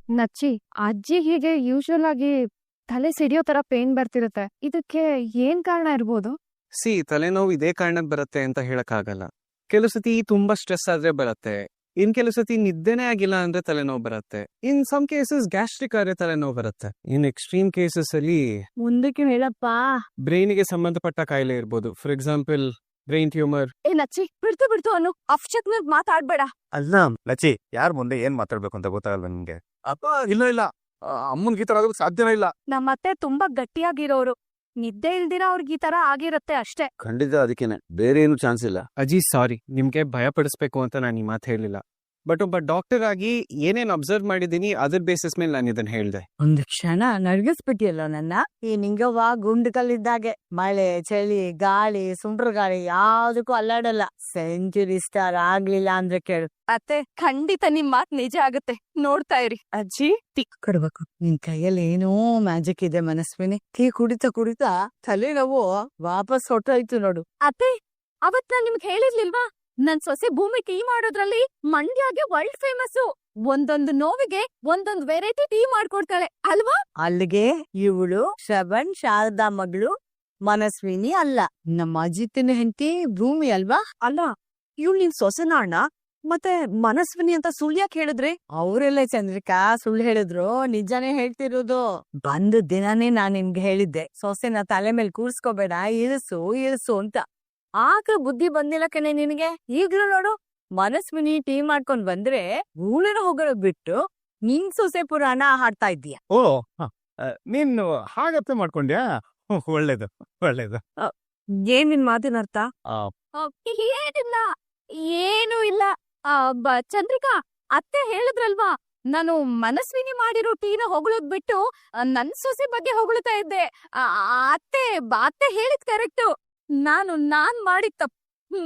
ನಚ್ಚಿ, ಅಜ್ಜಿ ಹೀಗೆ ಯೂಶುವಲ್ ಆಗಿ ತಲೆ ಸಿಡಿಯೋ ತರ ಪೇನ್ ಬರ್ತಿರುತ್ತೆ. ಇದಕ್ಕೆ ಏನ್ ಕಾರಣ ಇರ್ಬೋದು? ತಲೆನೋವು ಇದೇ ಕಾರಣಕ್ಕೆ ಬರುತ್ತೆ ಅಂತ ಹೇಳಕ್ಕಾಗಲ್ಲ. ಕೆಲವು ಸತಿ ತುಂಬಾ ಸ್ಟ್ರೆಸ್ ಆದ್ರೆ ಬರುತ್ತೆ. ಇನ್ ಕೆಲವು ಸತಿ ನಿದ್ದೆನೇ ಆಗಿಲ್ಲ ಅಂದ್ರೆ ತಲೆನೋವು ಬರುತ್ತೆ. ಇನ್ ಸಮ್ ಕೇಸಸ್ ಗ್ಯಾಸ್ಟ್ರಿಕ್ ಆದ್ರೆ ತಲೆನೋವು ಬರುತ್ತೆ. ಇನ್ ಎಕ್ಸ್ಟ್ರೀಮ್ ಕೇಸಸ್ ಅಲ್ಲಿ ಮುಂದಕ್ಕೆ ಹೇಳಪ್ಪ. ಬ್ರೈನ್ಗೆ ಸಂಬಂಧಪಟ್ಟ ಕಾಯಿಲೆ ಇರ್ಬೋದು. For example brain tumour. ಏ ನಚ್ಚಿ, ಬಿಡ್ತು ಅನ್ನು ಅಫ್ಶಕ್ನ ಮಾತಾಡ್ಬೇಡ. ಅಲ್ಲ ಲಚ್ಚಿ, ಯಾರ್ ಮುಂದೆ ಏನ್ ಮಾತಾಡ್ಬೇಕು ಅಂತ ಗೊತ್ತಾಗಲ್ವ ನಿಮ್ಗೆ? ಅಪ್ಪ ಇಲ್ಲ ಅಮ್ಮನ್ಗೆ ಈ ತರ ಆಗೋದಕ್ಕೆ ಸಾಧ್ಯನೇ ಇಲ್ಲ. ನಮ್ಮತ್ತೆ ತುಂಬಾ ಗಟ್ಟಿಯಾಗಿರೋರು. ನಿದ್ದೆ ಇಲ್ದಿರ ಅವ್ರಿಗೆ ಈ ತರ ಆಗಿರತ್ತೆ ಅಷ್ಟೇ. ಖಂಡಿತ ಅದಕ್ಕೇನೆ, ಬೇರೆ ಏನು ಚಾನ್ಸ್ ಇಲ್ಲ. ಅಜ್ಜಿ ಸಾರಿ, ನಿಮ್ಗೆ ಭಯ ಪಡಿಸ್ಬೇಕು ಅಂತ ನಾನು ಈ ಮಾತು ಹೇಳಿಲ್ಲ. ಬಟ್ ಒಬ್ಬ ಡಾಕ್ಟರ್ ಆಗಿ ಏನೇನ್ ಅಬ್ಸರ್ವ್ ಮಾಡಿದೀನಿ ಅದ್ರ ಬೇಸಿಸ್ ಮೇಲೆ ನಾನು ಇದನ್ನ ಹೇಳ್ದೆ. ಒಂದು ಕ್ಷಣ ನಡ್ಗಿಸ್ಬಿಟ್ಟಿಯಲ್ಲ ನನ್ನ. ಈ ನಿಂಗವ್ವ ಗುಂಡು ಕಲ್ಲಿದ್ದಾಗೆ ಮಳೆ, ಚಳಿ, ಗಾಳಿ, ಸುಂಟ್ರ ಗಾಳಿ ಯಾವ್ದಕ್ಕೂ ಅಲ್ಲಾಡಲ್ಲ. ಸೆಂಚುರಿ ಸ್ಟಾರ್ ಆಗ್ಲಿಲ್ಲ ಅಂದ್ರೆ ಕೇಳು. ಅತ್ತೆ, ಖಂಡಿತ ನಿಮ್ ಮಾತ್ ನಿಜ ಆಗುತ್ತೆ, ನೋಡ್ತಾ ಇರಿ. ಅಜ್ಜಿ ಟಿಕ್ ಕೊಡ್ಬೇಕು. ನಿನ್ ಕೈಯಲ್ಲಿ ಏನೋ ಮ್ಯಾಜಿಕ್ ಇದೆ ಮನಸ್ವಿನಿ. ಟೀ ಕುಡಿತಾ ತಲೆನೋವು ವಾಪಸ್ ಹೊಟ್ಟೋಯ್ತು ನೋಡು. ಅತ್ತೆ, ಅವತ್ ನಾನ್ ನಿಮ್ಗೆ ಹೇಳಿರ್ಲಿಲ್ವಾ, ನನ್ ಸೊಸೆ ಭೂಮಿ ಟೀ ಮಾಡೋದ್ರಲ್ಲಿ ಮಂಡ್ಯಗೆ ವರ್ಲ್ಡ್ ಫೇಮಸ್. ಒಂದೊಂದು ನೋವಿಗೆ ಒಂದೊಂದು ವೆರೈಟಿ ಟೀ ಮಾಡ್ಕೊಡ್ತಾಳೆ ಅಲ್ವಾ? ಅಲ್ಲಿಗೆ ಇವಳು ಶ್ರವಣ್ ಶಾರದಾ ಮಗಳು ಮನಸ್ವಿನಿ ಅಲ್ಲ, ನಮ್ಮ ಅಜಿತಿನ ಹೆಂಡತಿ ಭೂಮಿ ಅಲ್ವಾ? ಅಲ್ಲ, ಇವಳು ನಿನ್ ಸೊಸೆನ ಅಣ್ಣ, ಮತ್ತೆ ಮನಸ್ವಿನಿ ಅಂತ ಸುಳ್ಳ್ಯಾಕ್ ಹೇಳಿದ್ರಿ? ಅವ್ರೆಲ್ಲ ಚಂದ್ರಿಕಾ ಸುಳ್ಳು ಹೇಳಿದ್ರು, ನಿಜಾನೇ ಹೇಳ್ತಿರೋದು. ಬಂದ ದಿನಾನೇ ನಾನ್ ನಿನ್ಗೆ ಹೇಳಿದ್ದೆ, ಸೊಸೆನ ತಲೆ ಮೇಲೆ ಕೂರ್ಸ್ಕೋಬೇಡ, ಇಳಿಸು ಅಂತ. ಆಗ ಬುದ್ಧಿ ಬಂದಿಲ್ಲ ಕಣೆ ನಿನಗೆ. ಈಗ್ಲೂ ನೋಡು, ಮನಸ್ವಿನಿ ಟೀ ಮಾಡ್ಕೊಂಡ್ ಬಂದ್ರೆ ಊಳಿನ ಹೋಗೋದ್ ಬಿಟ್ಟು ನಿನ್ ಸೊಸೆ ಪುರಾಣ ಹಾಡ್ತಾ ಇದ್ದೀಯ. ಓ ನೀನು ಹಾಗತ್ತೆ ಮಾಡ್ಕೊಂಡ್ಯಾ? ಒಳ್ಳೇದು. ಏನ್ ನಿನ್ ಮಾತಿನ ಅರ್ಥ? ಏನಿಲ್ಲ, ಏನೂ ಇಲ್ಲ. ಚಂದ್ರಿಕಾ, ಅತ್ತೆ ಹೇಳಿದ್ರಲ್ವಾ, ನಾನು ಮನಸ್ವಿನಿ ಮಾಡಿರೋ ಟೀನ ಹೊಗಳೋದ್ ಬಿಟ್ಟು ನನ್ ಸೊಸೆ ಬಗ್ಗೆ ಹೊಗಳ್ತಾ ಇದ್ದೆ. ಅತ್ತೆ ಹೇಳಿದ್ ಕರೆಕ್ಟು. ನಾನ್ ಮಾಡಿದ್ ತಪ್ಪು,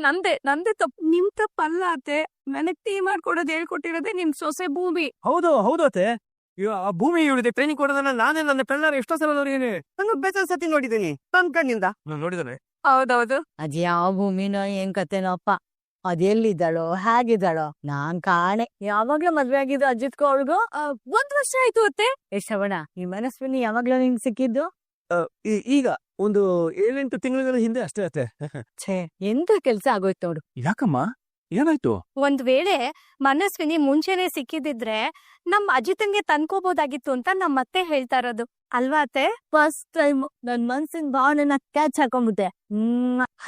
ನಂದೇ ತಪ್ಪು. ನಿಮ್ ತಪ್ಪಲ್ಲ ಅತ್ತೆ, ನನಗ್ ಟೀ ಮಾಡ್ಕೊಡೋದ್ ಹೇಳ್ಕೊಟ್ಟಿರೋದೇ ನಿಮ್ ಸೊಸೆ ಭೂಮಿ. ಹೌದು ಅತ್ತೆ, ಆ ಭೂಮಿ ಇವಳಿಗೆ ಟ್ರೈನಿಂಗ್ ಕೊಡೋದನ್ನ ನಾನೇ ನನ್ನ ಪೆಲ್ಲಾರ ಎಷ್ಟೋ ಸಲ ನೋಡಿದೀನಿ. ನಾನು ಬೇಜಾರ್ ಸತಿ ನೋಡಿದ್ದೀನಿ ನನ್ ಕಣ್ಣಿಂದ. ನಾನು ನೋಡಿದಾನೆ. ಹೌದೌದು. ಅದ್ ಯಾವ ಭೂಮಿನೋ ಏನ್ ಕತೆನೋ ಅಪ್ಪ, ಅದೆಲ್ಲಿದ್ದಾಳೋ ಹೇಗಿದ್ದಾಳೋ ನಾನ್ ಕಾಣೆ. ಯಾವಾಗ್ಲೂ ಮದ್ವೆ ಆಗಿದ್ದು ಅಜ್ಜಿತ್ಕೋ ಅವಳಿಗೂ 1 ವರ್ಷ ಆಯ್ತು ಅತ್ತೆ. ಶ್ರವಣ, ಈ ಮನಸ್ವಿನಿ ಯಾವಾಗ್ಲೂ ನಿಂಗ್ ಸಿಕ್ಕಿದ್ದು? ಈಗ ಒಂದು 7-8 ತಿಂಗಳ ಹಿಂದೆ ಅಷ್ಟೇ ಅತ್ತೆ. ಛೇ, ಎಂತ ಕೆಲ್ಸ ಆಗೋಯ್ತು ನೋಡು. ಯಾಕಮ್ಮ, ಏನಾಯ್ತು? ಒಂದ್ ವೇಳೆ ಮನಸ್ವಿನಿ ಮುಂಚೆನೆ ಸಿಕ್ಕಿದಿದ್ರೆ ನಮ್ ಅಜಿತಂಗೆ ತಂದ್ಕೋಬಹುದಾಗಿತ್ತು ಅಂತ ನಮ್ಮತ್ತೆ ಹೇಳ್ತಾ ಇರೋದು ಅಲ್ವಾ ಅತ್ತೆ? ಫಸ್ಟ್ ಟೈಮ್ ನನ್ ಮನ್ಸಿನ ಭಾವನೆನ ಕ್ಯಾಚ್ ಹಾಕೊಂಡ್ಬಿಟ್ಟೆ.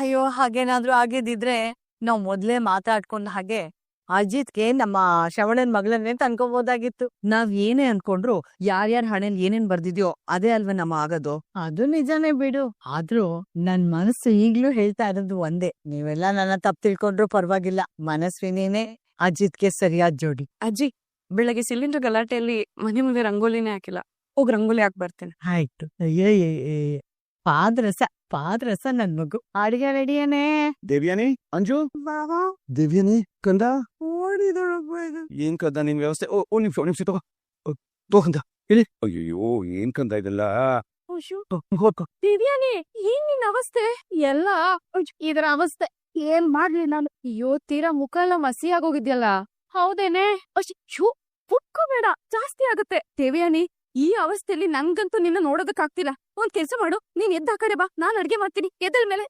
ಅಯ್ಯೋ, ಹಾಗೇನಾದ್ರೂ ಆಗಿದ್ದಿದ್ರೆ ನಾವ್ ಮೊದ್ಲೇ ಮಾತಾಡ್ಕೊಂಡ್ ಹಾಗೆ ಅಜಿತ್ಗೆ ನಮ್ಮ ಶ್ರವಣನ್ ಮಗಳನ್ನೇ ತಂದ್ಕೋಬಹುದಾಗಿತ್ತು. ನಾವ್ ಏನೇ ಅನ್ಕೊಂಡ್ರು ಯಾರ್ಯಾರ ಹಣೆಲ್ ಏನೇನ್ ಬರ್ದಿದ್ಯೋ ಅದೇ ಅಲ್ವಾ ನಮ್ಮ ಆಗೋದು. ಅದು ನಿಜಾನೇ ಬಿಡು. ಆದ್ರೂ ನನ್ ಮನಸ್ಸು ಈಗ್ಲೂ ಹೇಳ್ತಾ ಇರೋದು ಒಂದೇ, ನೀವೆಲ್ಲ ನನ್ನ ತಪ್ಪು ತಿಳ್ಕೊಂಡ್ರು ಪರವಾಗಿಲ್ಲ, ಮನಸ್ವಿನೇನೆ ಅಜಿತ್ಗೆ ಸರಿಯಾದ ಜೋಡಿ. ಅಜ್ಜಿ, ಬೆಳಗ್ಗೆ ಸಿಲಿಂಡರ್ ಗಲಾಟೆಯಲ್ಲಿ ಮನೆ ಮುಂದೆ ರಂಗೋಲಿನೇ ಹಾಕಿಲ್ಲ, ಹೋಗ್ ರಂಗೋಲಿ ಹಾಕ್ ಬರ್ತೇನೆ. ಆಯ್ತು. ಪಾದ್ರಸ ನನ್ ಮಗು. ಅಡಿಗೆ ರೆಡಿಯೇನೆ? ದೇವ್ಯಾನಿ, ಅಂಜು, ದೇವ್ಯಾನಿ ಕಂದ ಏನ್ ಕಂದ ನಿನ್ ವ್ಯವಸ್ಥೆ? ಓ ನಿಮಿಷ ತಗೊಂಡ ಹೇಳಿ. ಅಯ್ಯೋ ಏನ್ ಕಂದ ಇದೆಲ್ಲ? ದಿವ್ಯಾನಿ, ಏನ್ ನಿನ್ ಅವಸ್ಥೆ ಎಲ್ಲ? ಇದರ ಅವಸ್ಥೆ ಏನ್ ಮಾಡ್ಲಿ ನಾನು? ಅಯ್ಯೋ, ತೀರಾ ಮುಖ ಎಲ್ಲ ಮಸಿ ಆಗೋಗಿದ್ಯಲ್ಲ. ಹೌದೇನೆ? ಪುಟ್ಕೋಬೇಡ, ಜಾಸ್ತಿ ಆಗತ್ತೆ. ದೇವ್ಯಾನಿ, ಈ ಅವಸ್ಥೆಯಲ್ಲಿ ನನ್ಗಂತೂ ನಿನ್ನ ನೋಡೋದಕ್ಕಾಗ್ತಿಲ್ಲ. ಒಂದ್ ಕೆಲ್ಸ ಮಾಡು, ನೀನ್ ಎದ್ದ ಆ ಕಡೆ ಬಾ, ನಾನ್ ಅಡ್ಗೆ ಮಾಡ್ತೀನಿ. ಎದ್ದಲ್ ಮೇಲೆ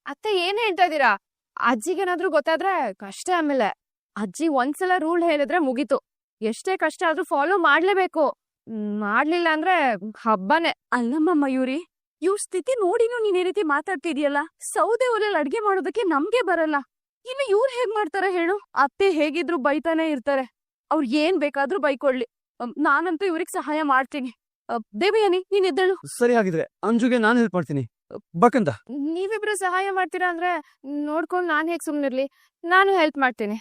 ಅತ್ತೆ, ಏನ್ ಹೇಳ್ತಾ ಇದೀರಾ? ಅಜ್ಜಿಗೇನಾದ್ರೂ ಗೊತ್ತಾದ್ರೆ ಕಷ್ಟ. ಆಮೇಲೆ ಅಜ್ಜಿ ಒಂದ್ಸಲ ರೂಲ್ ಹೇಳಿದ್ರೆ ಮುಗೀತು. ಎಷ್ಟೇ ಕಷ್ಟ ಆದ್ರೂ ಫಾಲೋ ಮಾಡ್ಲೇಬೇಕು. ಮಾಡ್ಲಿಲ್ಲ ಅಂದ್ರೆ ಹಬ್ಬನೇ. ಅಲ್ಲಮ್ಮ ಮಯೂರಿ, ಇವ್ರ ಸ್ಥಿತಿ ನೋಡಿನೂ ನೀನ್ ಈ ರೀತಿ ಮಾತಾಡ್ತಿದ್ಯಲ್ಲ. ಸೌದೆ ಒಲೆಯಲ್ಲಿ ಅಡ್ಗೆ ಮಾಡೋದಕ್ಕೆ ನಮ್ಗೆ ಬರಲ್ಲ, ಇನ್ನು ಇವ್ರು ಹೇಗ್ ಮಾಡ್ತಾರ ಹೇಳು? ಅತ್ತೆ ಹೇಗಿದ್ರು ಬೈತಾನೆ ಇರ್ತಾರೆ, ಅವ್ರ್ ಏನ್ ಬೇಕಾದ್ರೂ ಬೈಕೊಳ್ಳಿ. ನಾನಂತೂ ಇವ್ರಿಗೆ ಸಹಾಯ ಮಾಡ್ತೀನಿ. ದೇವಯಾನಿ, ನೀನ್ ಎದ್ದಳು. ಸರಿ, ಆಗಿದ್ರೆ ಅಂಜುಗೆ ನಾನು ಹೆಲ್ಪ್ ಮಾಡ್ತೀನಿ. ಬಕಂದ, ನೀವಿಬ್ರು ಸಹಾಯ ಮಾಡ್ತೀರಾ ಅಂದ್ರೆ ನೋಡ್ಕೊಂಡ್ ನಾನ್ ಹೇಗ್ ಸುಮ್ನಿರ್ಲಿ? ನಾನು ಹೆಲ್ಪ್ ಮಾಡ್ತೀನಿ.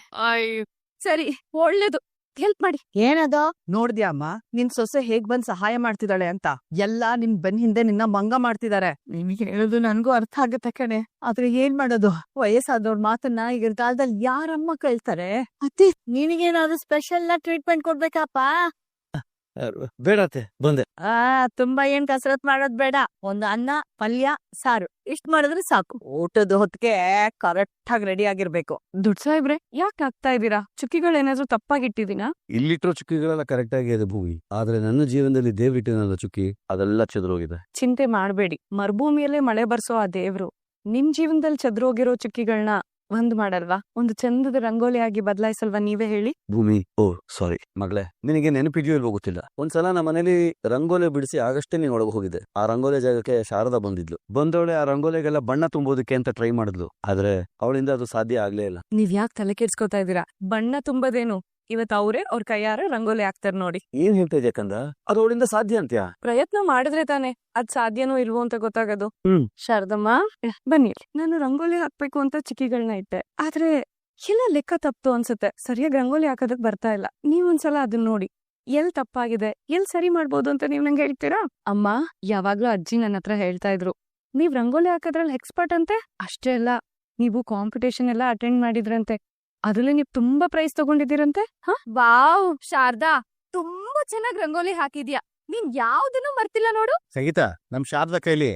ಸರಿ, ಒಳ್ಳೇದು, ಹೆಲ್ಪ್ ಮಾಡಿ. ಏನದು? ನೋಡ್ದ್ಯಾ ಅಮ್ಮ, ನಿನ್ ಸೊಸೆ ಹೇಗ್ ಬಂದ್ ಸಹಾಯ ಮಾಡ್ತಿದ್ದಾಳೆ ಅಂತ? ಎಲ್ಲಾ ನಿನ್ ಬೆನ್ ಹಿಂದೆ ನಿನ್ನ ಮಂಗ ಮಾಡ್ತಿದಾರೆ. ನಿಮಗೆ ಹೇಳೋದು ನನ್ಗೂ ಅರ್ಥ ಆಗತ್ತೆ ಕಣೆ, ಆದ್ರೆ ಏನ್ ಮಾಡೋದು? ವಯಸ್ಸಾದವ್ರ ಮಾತನ್ನ ಈಗಿನ ಕಾಲದಲ್ಲಿ ಯಾರಮ್ಮ ಕೇಳ್ತಾರೆ? ಅತ್ತೆ, ನಿನಗೇನಾದ್ರು ಸ್ಪೆಷಲ್ ಟ್ರೀಟ್ಮೆಂಟ್ ಕೊಡ್ಬೇಕಪ್ಪ? ಬೇಡತ್ತೆ ಬಂದೆ. ತುಂಬಾ ಏನ್ ಕಸರತ್ ಮಾಡೋದ್ ಬೇಡ. ಒಂದು ಅನ್ನ, ಪಲ್ಯ, ಸಾರು ಇಷ್ಟ್ ಮಾಡಿದ್ರೆ ಸಾಕು. ಊಟದ ಹೊತ್ತಿಗೆ ಕರೆಕ್ಟ್ ಆಗಿ ರೆಡಿ ಆಗಿರ್ಬೇಕು. ದುಡ್ಡು ಸಾಹೇಬ್ರೆ ಯಾಕೆ ಆಗ್ತಾ ಇದೀರಾ? ಚುಕ್ಕಿಗಳೇನಾದ್ರೂ ತಪ್ಪಾಗಿಟ್ಟಿದೀನಾ? ಇಲ್ಲಿಟ್ಟಿರೋ ಚುಕ್ಕಿಗಳೆಲ್ಲ ಕರೆಕ್ಟ್ ಆಗಿ ಇದೆ ಭೂಮಿ, ಆದ್ರೆ ನನ್ನ ಜೀವನದಲ್ಲಿ ದೇವ್ರಿಟ್ಟಿನ ಚುಕ್ಕಿ ಅದೆಲ್ಲ ಚೆದರೋಗಿದೆ. ಚಿಂತೆ ಮಾಡ್ಬೇಡಿ, ಮರುಭೂಮಿಯಲ್ಲೇ ಮಳೆ ಬರ್ಸೋ ಆ ದೇವ್ರು ನಿಮ್ ಜೀವನದಲ್ಲಿ ಚದ್ರೋಗಿರೋ ಚುಕ್ಕಿಗಳನ್ನ ಒಂದ್ ಮಾಡಲ್ವಾ? ಒಂದು ಚಂದದ ರಂಗೋಲಿ ಆಗಿ ಬದಲಾಯಿಸಲ್ವಾ? ನೀವೇ ಹೇಳಿ. ಭೂಮಿ, ಓ ಸಾರಿ ಮಗಳೇ, ನಿನಗೆ ನೆನಪಿದೆಯೋ ಇಲ್ವೋ ಗೊತ್ತಿಲ್ಲ. ಒಂದ್ಸಲ ನಮ್ಮ ಮನೇಲಿ ರಂಗೋಲಿ ಬಿಡಿಸಿ ಆಗಷ್ಟೇ ನೀನ್ ಒಳಗೆ ಹೋಗಿದ್ದೆ. ಆ ರಂಗೋಲಿ ಜಾಗಕ್ಕೆ ಶಾರದಾ ಬಂದಿದ್ಲು. ಬಂದವಳೆ ಆ ರಂಗೋಲಿಗೆಲ್ಲ ಬಣ್ಣ ತುಂಬೋದಕ್ಕೆ ಅಂತ ಟ್ರೈ ಮಾಡಿದ್ಲು, ಆದ್ರೆ ಅವಳಿಂದ ಅದು ಸಾಧ್ಯ ಆಗ್ಲೇ ಇಲ್ಲ. ನೀವ್ ಯಾಕೆ ತಲೆ ಕೆಡ್ಸ್ಕೊತಾ ಇದೀರಾ? ಬಣ್ಣ ತುಂಬದೇನು, ಇವತ್ ಅವ್ರ ಕೈಯಾರ ರಂಗೋಲಿ ಹಾಕ್ತಾರ ನೋಡಿ. ಏನ್ ಹೇಳ್ತಾ ಇದೆಯಾ ಕಂದ? ಅದು ಅವಳಿಂದ ಸಾಧ್ಯ ಅಂತ್ಯಾ? ಪ್ರಯತ್ನ ಮಾಡಿದ್ರೆ ತಾನೆ ಅದ್ ಸಾಧ್ಯನೋ ಇಲ್ವೋ ಅಂತ ಗೊತ್ತಾಗೋದು. ಶಾರದಮ್ಮ ಬನ್ನಿ, ನಾನು ರಂಗೋಲಿ ಹಾಕ್ಬೇಕು ಅಂತ ಚಿಕ್ಕಿಗಳನ್ನ ಇಟ್ಟೆ, ಆದ್ರೆ ಎಲ್ಲ ಲೆಕ್ಕ ತಪ್ತು ಅನ್ಸುತ್ತೆ. ಸರಿಯಾಗಿ ರಂಗೋಲಿ ಹಾಕೋದಕ್ ಬರ್ತಾ ಇಲ್ಲ. ನೀವೊಂದ್ಸಲ ಅದನ್ನ ನೋಡಿ, ಎಲ್ ತಪ್ಪಾಗಿದೆ, ಎಲ್ ಸರಿ ಮಾಡ್ಬೋದು ಅಂತ ನೀವ್ ನಂಗೆ ಹೇಳ್ತೀರಾ? ಅಮ್ಮ ಯಾವಾಗ್ಲೂ ಅಜ್ಜಿ ನನ್ನ ಹತ್ರ ಹೇಳ್ತಾ ಇದ್ರು, ನೀವ್ ರಂಗೋಲಿ ಹಾಕೋದ್ರಲ್ಲಿ ಎಕ್ಸ್ಪರ್ಟ್ ಅಂತೆ. ಅಷ್ಟೇ ಅಲ್ಲ, ನೀವು ಕಾಂಪಿಟೇಷನ್ ಎಲ್ಲ ಅಟೆಂಡ್ ಮಾಡಿದ್ರಂತೆ, ಅದ್ರಲ್ಲಿ ನೀವ್ ತುಂಬಾ ಪ್ರೈಸ್ ತಗೊಂಡಿದ್ದೀರಂತೆ. ವಾವ್ ಶಾರದಾ, ತುಂಬಾ ಚೆನ್ನಾಗ್ ರಂಗೋಲಿ ಹಾಕಿದ್ಯಾ. ನೀನ್ ಯಾವ್ದನ್ನು ಮರ್ತಿಲ್ಲ ನೋಡು. ಸಂಗೀತ, ನಮ್ ಶಾರದಾ ಕೈಲಿ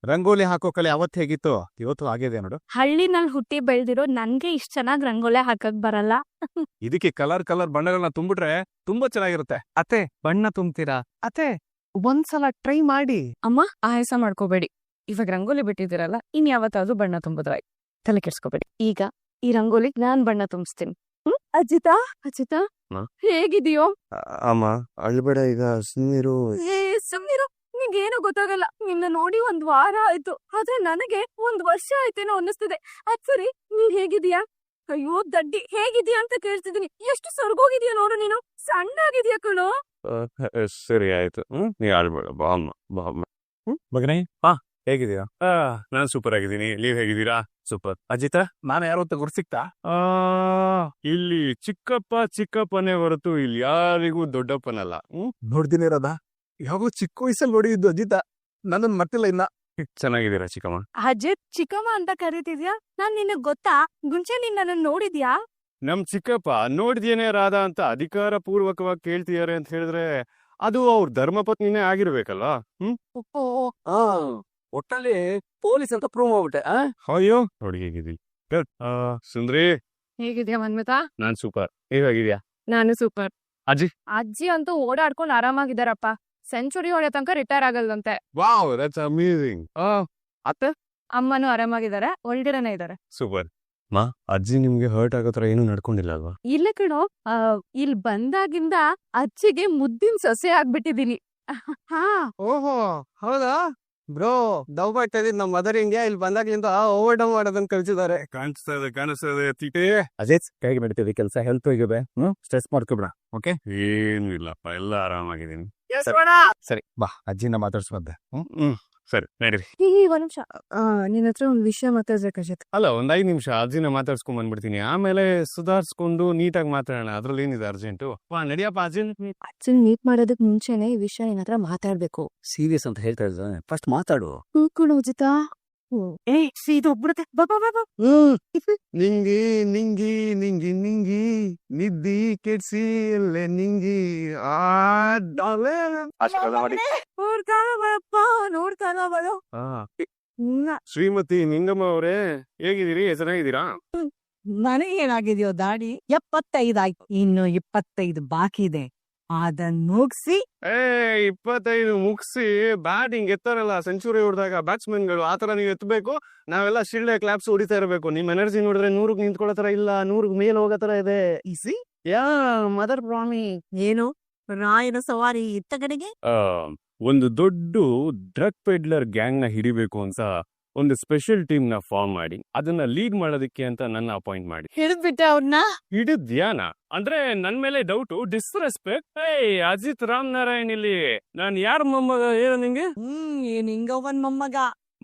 ರಂಗೋಲಿ ಹಾಕೋ ಕಲೆ ಅವತ್ತು ಹೇಗಿತ್ತು ಇವತ್ತು ಆಗಿದೆ ನೋಡು. ಹಳ್ಳಿನಲ್ಲಿ ಹುಟ್ಟಿ ಬೆಳ್ದಿರೋ ನನ್ಗೆ ಇಷ್ಟ ಚೆನ್ನಾಗ್ ರಂಗೋಲಿ ಹಾಕಕ್ ಬರಲ್ಲ. ಇದಕ್ಕೆ ಕಲರ್ ಬಣ್ಣಗಳನ್ನ ತುಂಬಿಟ್ರೆ ತುಂಬಾ ಚೆನ್ನಾಗಿರುತ್ತೆ. ಅತ್ತೆ ಬಣ್ಣ ತುಂಬ್ತೀರಾ? ಅತ್ತೆ ಒಂದ್ಸಲ ಟ್ರೈ ಮಾಡಿ. ಅಮ್ಮ ಆಯಾಸ ಮಾಡ್ಕೋಬೇಡಿ, ಇವಾಗ ರಂಗೋಲಿ ಬಿಟ್ಟಿದ್ದೀರಲ್ಲ, ಇನ್ ಯಾವತ್ತಾದ್ರೂ ಬಣ್ಣ ತುಂಬುದ್ರಾಯ್ತು, ತಲೆ ಕೆಡ್ಸ್ಕೋಬೇಡಿ. ಈಗ ಈ ರಂಗೋಲಿ ನಾನ್ ಬಣ್ಣ ತುಂಬಿಸ್ತೀನಿ. ಅಜಿತಾ ಹೇಗಿದೆಯೋ? ಅಮ್ಮ ಅಳ್ಬೇಡ, ಈಗ ಸುಮ್ಮನಿರು. ಸುಮ್ನಿರು, ನಿಂಗೇನು ಗೊತ್ತಾಗಲ್ಲ. ನಿನ್ನ ನೋಡಿ 1 ವಾರ ಆಯ್ತು, ಆದ್ರೆ ನನಗೆ 1 ವರ್ಷ ಆಯ್ತೇನೋ ಅನ್ನಿಸ್ತಿದೆ. ಅದ್ ಸರಿ, ನೀನ್ ಹೇಗಿದೀಯಾ? ಅಯ್ಯೋ ದಡ್ಡಿ, ಹೇಗಿದ್ಯಾ ಅಂತ ಕೇಳ್ತಿದೀನಿ. ಎಷ್ಟು ಸೊರ್ಗೋಗಿದ್ಯಾ ನೋಡು ನೀನು, ಸಣ್ಣಾಗಿದ್ಯಾ ಕಣೋ. ಸರಿ ಆಯ್ತು, ನೀ ಆಳ್ಬೇಡ, ಬಾ ಅಮ್ಮ, ಬಾ ಅಮ್ಮ. ಮಗನೇ, ಹೇಗಿದೀಯಾ? ನಾನ್ ಸೂಪರ್ ಆಗಿದ್ದೀನಿ. ನೀವ್ ಹೇಗಿದ್ದೀರಾ? ಸೂಪರ್. ಅಜಿತ, ನಾನು ಯಾರು ಅಂತ ಗುರ್ಸಿಕ್ತಾ? ಇಲ್ಲಿ ಚಿಕ್ಕಪ್ಪನೇ ಹೊರತು ಇಲ್ಲಿ ಯಾರಿಗೂ ದೊಡ್ಡಪ್ಪನಲ್ಲ. ನೋಡ್ದಿನಿರೋದ ಯಾವಾಗೂ ಚಿಕ್ಕ ವಯಸ್ಸಲ್ಲಿ ನೋಡಿದ್ದು ಅಜಿತ, ನನ್ನನ್ ಮರ್ತಿಲ್ಲ ಇನ್ನ. ಚೆನ್ನಾಗಿದ್ದೀರಾ ಚಿಕ್ಕಮ್ಮ? ಅಜಿತ್ ಚಿಕ್ಕಮ್ಮ ಅಂತ ಕರೀತಿದ್ಯಾ? ನಾನ್ ನಿನಗ್ ಗೊತ್ತಾ? ಮುಂಚೆ ನೀನ್ ನನ್ನ ನೋಡಿದ್ಯಾ? ನಮ್ ಚಿಕ್ಕಪ್ಪ ನೋಡಿದ್ಯೇನೆ ರಾಧಾ ಅಂತ ಅಧಿಕಾರ ಪೂರ್ವಕವಾಗಿ ಕೇಳ್ತಿದಾರೆ ಅಂತ ಹೇಳಿದ್ರೆ ಅದು ಅವ್ರ ಧರ್ಮಪತ್ನಿನೇ ಆಗಿರ್ಬೇಕಲ್ವಾ? ಒಟ್ಟಲ್ಲಿ ಪೊಲೀಸ್ ಅಂತ ಪ್ರೂವ್ ಮಾಡ್ಬಿಟ್ಟೆ. ಅಯ್ಯೋ ನೋಡಿ ಹೇಗಿದ್ದೀವಿ. ಸುಂದ್ರಿ, ಹೇಗಿದ್ಯಾ ಮನ್ಮಿತಾ? ನಾನ್ ಸೂಪರ್. ಹೇಗಿದ್ಯಾ? ನಾನು ಸೂಪರ್. ಅಜ್ಜಿ ಅಂತೂ ಓಡಾಡ್ಕೊಂಡು ಆರಾಮಾಗಿದಾರಪ್ಪ. ಸೆಂಚುರಿ ಹೊಡೆ ತನಕ ರಿಟೈರ್ ಆಗಲ್ದಂತೆ. Wow, that's amazing. ಅತ್ತೆ ಅಮ್ಮನೂ ಆರಾಮಾಗಿದ್ದಾರೆ, ಒಳ್ಳೆರನೇ ಇದಾರೆ. ಸೂಪರ್. ಮಾ, ಅಜ್ಜಿ ನಿಮ್ಗೆ ಹರ್ಟ್ ಆಗೋ ತರ ಏನು ನಡ್ಕೊಂಡಿಲ್ಲ ಅಲ್ವಾ? ಇಲ್ಲ ಕಣೋ, ಇಲ್ಲಿ ಬಂದಾಗಿಂದ ಅಜ್ಜಿಗೆ ಮುದ್ದಿನ ಸೊಸೆ ಆಗ್ಬಿಟ್ಟಿದೀನಿ. ಓಹೋ ಹೌದಾ ಬ್ರೋ? ಡವ್ ಮಾಡ್ತಾ ಇದ್ದೀನಿ. ನಮ್ಮ ಮದರ್ ಇಂಡಿಯಾ ಇಲ್ಲಿ ಬಂದಾಗ್ಲಿಂದ ಓವರ್ ಡವ್ ಮಾಡೋದನ್ನ ಕಲ್ಸಿದ್ದಾರೆ. ಕಾಣಿಸ್ತಾ ಇದೆ ತೀಟೆ. ಅಜಿತ್, ಹೇಗೆ ನಡೀತಿದೆ ಕೆಲಸ? ಹೆಲ್ತ್ ಹೋಗಿದೆ, ಸ್ಟ್ರೆಸ್ ಮಾಡ್ಕೊಬೇಡ. ಓಕೆ, ಏನು ಇಲ್ಲಪ್ಪ, ಎಲ್ಲ ಆರಾಮಾಗಿದ್ದೀನಿ. ಸರಿ ಬಾ, ಅಜ್ಜಿನ ಮಾತಾಡ್ಸ್ಬಂದೆ. ಸರಿ ನಡೀರಿ. ಒಂದ್ ನಿಮಿಷ, ನಿನ್ನ ಹತ್ರ ಒಂದ್ ವಿಷಯ ಮಾತಾಡ್ಬೇಕು ಅಜಿತ್. ಅಲ್ಲ, 5 ನಿಮಿಷ ಅಜ್ಜಿನ ಮಾತಾಡ್ಸ್ಕೊಂಡ್ ಬಂದ್ಬಿಡ್ತೀನಿ, ಆಮೇಲೆ ಸುಧಾರ್ಸ್ಕೊಂಡು ನೀಟಾಗಿ ಮಾತಾಡೋಣ. ಅದ್ರಲ್ಲಿ ಏನಿದೆ ಅರ್ಜೆಂಟು? ನಡಿಯಪ್ಪ ಅಜ್ಜಿನ್. ಅಜ್ಜನ್ ಮೀಟ್ ಮಾಡೋದಕ್ ಮುಂಚೆನೆ ಈ ವಿಷಯ ನಿನ್ನ ಹತ್ರ ಮಾತಾಡ್ಬೇಕು. ಸೀರಿಯಸ್ ಅಂತ ಹೇಳ್ತಾ ಇದ್ದಾನೆ, ಫಸ್ಟ್ ಮಾತಾಡು. ಅಜಿತಾ. ಇದು ಒಬ್ಬರತ್ತೆ. ನಿಂಗಿ ನಿಂಗಿ ನಿಂಗಿ ನಿಂಗಿ ನಿದ್ದಿ ಕೆಡ್ಸಿ ಎಲ್ಲೆ ನಿಂಗಿ ನೋಡ್ತಾನ ಬರೋ. ಶ್ರೀಮತಿ ನಿಂಗಮ್ಮ ಅವರೇ, ಹೇಗಿದ್ದೀರಿ? ಚೆನ್ನಾಗಿದ್ದೀರಾ? ನನಗೇನಾಗಿದೆಯೋ ದಾಡಿ 75 ಆಯ್ತು, ಇನ್ನು 25 ಬಾಕಿ ಇದೆ. ಅದನ್ ಮುಗಿಸಿ 25 ಮುಗಿಸಿ ಬ್ಯಾಟಿಂಗ್ ಎತ್ತಾರಲ್ಲ ಸೆಂಚುರಿ ಹೊಡೆದಾಗ ಬ್ಯಾಟ್ಸ್ಮನ್ ಗಳು, ಆತರ ನೀವು ಎತ್ತಬೇಕು. ನಾವೆಲ್ಲ ಶಿಳ್ಳೆ ಕ್ಲಾಪ್ಸ್ ಹೊಡಿತಾ ಇರಬೇಕು. ನಿಮ್ ಎನರ್ಜಿ ನೋಡಿದ್ರೆ 100ಕ್ಕೆ ನಿಂತ್ಕೊಳ್ಳೋ ತರ ಇಲ್ಲ, 100ಕ್ಕೆ ಮೇಲೆ ಹೋಗೋ ತರ ಇದೆ. ಇಸಿ ಮದರ್ ಪ್ರಾಮಿ. ಏನು ರಾಯನ ಸವಾರಿ ಇತ್ತ ಕಡೆಗೆ? ಒಂದು ದೊಡ್ಡ ಡ್ರಗ್ ಪೆಡ್ಲರ್ ಗ್ಯಾಂಗ್ ನ ಹಿಡಿಬೇಕು ಅಂತ ಒಂದು ಸ್ಪೆಷಲ್ ಟೀಮ್ ನ ಫಾರ್ಮ್ ಮಾಡಿ ಅದನ್ನ ಲೀಡ್ ಮಾಡೋದಕ್ಕೆ ಅಂತ ನನ್ನ ಅಪಾಯಿಂಟ್ ಮಾಡಿ. ಹಿಡಿದ್ಬಿಟ್ಟೆ ಅವ್ರನ್ನ? ಹಿಡಿದ್ಯಾನ ಅಂದ್ರೆ ನನ್ ಮೇಲೆ ಡೌಟ್, ಡಿಸ್ರೆಸ್ಪೆಕ್ಟ್. ಅಜಿತ್ ರಾಮ್ ನಾರಾಯಣ್ ಇಲ್ಲಿ ನಾನ್ ಯಾರ ಮೊಮ್ಮಗ ಹೇಳ ನಿಂಗೆ? ನಿಂಗವನ್ ಮೊಮ್ಮಗ.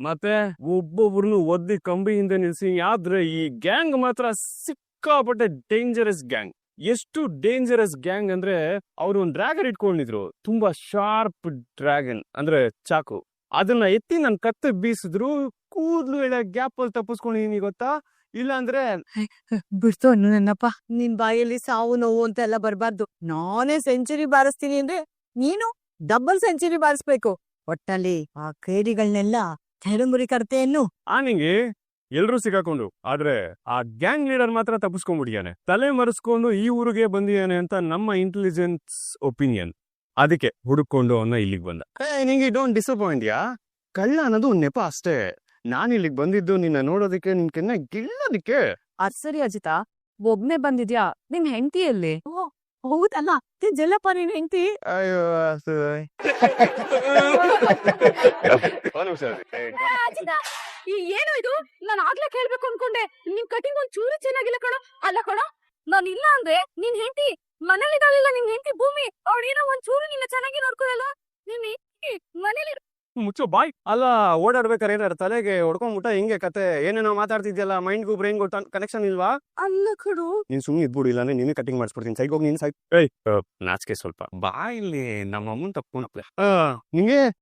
ಮತ್ತೆ ಒಬ್ಬೊಬ್ರನ್ನು ಒದ್ದಿ ಕಂಬಿ ಹಿಂದೆ ನಿಲ್ಸಿ. ಆದ್ರೆ ಈ ಗ್ಯಾಂಗ್ ಮಾತ್ರ ಸಿಕ್ಕಾಪಟ್ಟೆ ಡೇಂಜರಸ್ ಗ್ಯಾಂಗ್. ಎಷ್ಟು ಡೇಂಜರಸ್ ಗ್ಯಾಂಗ್ ಅಂದ್ರೆ ಅವ್ರು ಒಂದು ಡ್ರ್ಯಾಗನ್ ಇಟ್ಕೊಂಡಿದ್ರು, ತುಂಬಾ ಶಾರ್ಪ್ ಡ್ರ್ಯಾಗನ್ ಅಂದ್ರೆ ಚಾಕು. ಅದನ್ನ ಎತ್ತಿ ನನ್ ಕತ್ತೆ ಬೀಸಿದ್ರು, ಕೂದ್ಲು ಎಳೆ ಗ್ಯಾಪ್ ಅಲ್ಲಿ ತಪ್ಪಿಸ್ಕೊಂಡಿದೀನಿ ಗೊತ್ತಾ? ಇಲ್ಲ ಅಂದ್ರೆ ಬಿಡ್ತು ನನ್ನಪ್ಪ. ನಿನ್ ಬಾಯಲ್ಲಿ ಸಾವು ನೋವು ಅಂತ ಎಲ್ಲ ಬರ್ಬಾರ್ದು. ನಾನೇ ಸೆಂಚುರಿ ಬಾರಿಸ್ತೀನಿ ಅಂದ್ರೆ ನೀನು ಡಬಲ್ ಸೆಂಚುರಿ ಬಾರಿಸ್ಬೇಕು. ಒಟ್ಟಲ್ಲಿ ಆ ಕೇಡಿಗಳನ್ನೆಲ್ಲ ತೆರಮುರಿ ಕರ್ತೆಯನ್ನು. ನಿಂಗೆ ಎಲ್ರೂ ಸಿಗಾಕೊಂಡು ಆದ್ರೆ ಆ ಗ್ಯಾಂಗ್ ಲೀಡರ್ ಮಾತ್ರ ತಪ್ಪಿಸ್ಕೊಂಡ್ಬಿಟ್ಟಿಯಾನೆ. ತಲೆ ಮರೆಸ್ಕೊಂಡು ಈ ಊರಿಗೆ ಬಂದಿಯಾನೆ ಅಂತ ನಮ್ಮ ಇಂಟೆಲಿಜೆನ್ಸ್ ಒಪಿನಿಯನ್. ಅದಕ್ಕೆ ಹುಡುಕೊಂಡು ಅವನ್ನ ಇಲ್ಲಿಗೆ ಬಂದ. ನಿಂಗೆ ಡೋಂಟ್ ಡಿಸಪಾಯಿಂಟ್ ಯಾ. ಕಳ್ಳ ಅನ್ನೋದು ಒಂದ್ ನೆಪ ಅಷ್ಟೇ. ನಾನ್ ಇಲ್ಲಿಗೆ ಬಂದಿದ್ದು ನಿನ್ನ ನೋಡೋದಕ್ಕೆ, ನಿನ್ ಕೆನ್ನ ಗಿಲ್ಲೋದಕ್ಕೆ. ಅದ್ ಸರಿ ಅಜಿತಾ, ಒಬ್ನೇ ಬಂದಿದ್ಯಾ? ನಿನ್ ಹೆಂಡತಿ ಎಲ್ಲಿ? ಹೌದಲ್ಲ, ಜಲ್ಲಪ್ಪ ನೀನ್ ಹೆಂಡ್ತಿ. ಅಯ್ಯೋ ಏನು ಇದು? ನಾನ್ ಆಗ್ಲೇ ಕೇಳ್ಬೇಕು ಅನ್ಕೊಂಡೆ. ನಿನ್ ಕಟಿಂಗ್ ಒಂದ್ ಚೂರು ಚೆನ್ನಾಗಿಲ್ಲ ಕಣೋ. ಅಲ್ಲ ಕಣೋ, ನಾನ್ ಇಲ್ಲ ಅಂದ್ರೆ ನಿನ್ ಹೆಂಡತಿ ಮನೇಲಿದ್ದಾಳಿಲ್ಲ. ನಿನ್ ಹೆಂಡತಿ ಭೂಮಿ, ಅವಳೇನೋ ಒಂದ್ ಚೂರು ನಿನ್ನ ಚೆನ್ನಾಗಿ ನೋಡ್ಕೊಳಲ್ಲ. ನಿನ್ ಹೆಂಡತಿ ಮನೇಲಿ ಮುಚ್ಚೋ ಬಾಯ್. ಅಲ್ಲ, ಓಡಾಡ್ಬೇಕಾರೆ ಏನಾರ ತಲೆಗೆ ಹೊಡ್ಕೊಂಡ್ಬಿಟ್ಟ ಹಿಂಗೆ ಕತೆ. ಏನೇನೋ ಮಾತಾಡ್ತಿದ್ಯಲ್ಲ, ಮೈಂಡ್ಗೂ ಬ್ರೈನ್ಗೂ ಕನೆಕ್ಷನ್ ಇಲ್ವಾ? ಅಲ್ಲ ಕಣೋ. ನೀನ್ ಸುಮ್ನೆ ಇದ್ಬಿಡು, ಇಲ್ಲ ಅಂದ್ರೆ ನೀನೇ ಕಟಿಂಗ್ ಮಾಡಿಸ್ಬಿಡ್ತೀನಿ. ಸೈಗ್ ಹೋಗಿ ನೀನ್ ನಾಚಿಕೆ ಸ್ವಲ್ಪ. ಬಾ ಇಲ್ಲಿ, ನಮ್ಮ ಅಮ್ಮನ್ ತಪ್ಕೊಂಡಪ್ಲೆ. ನಿಂಗೆ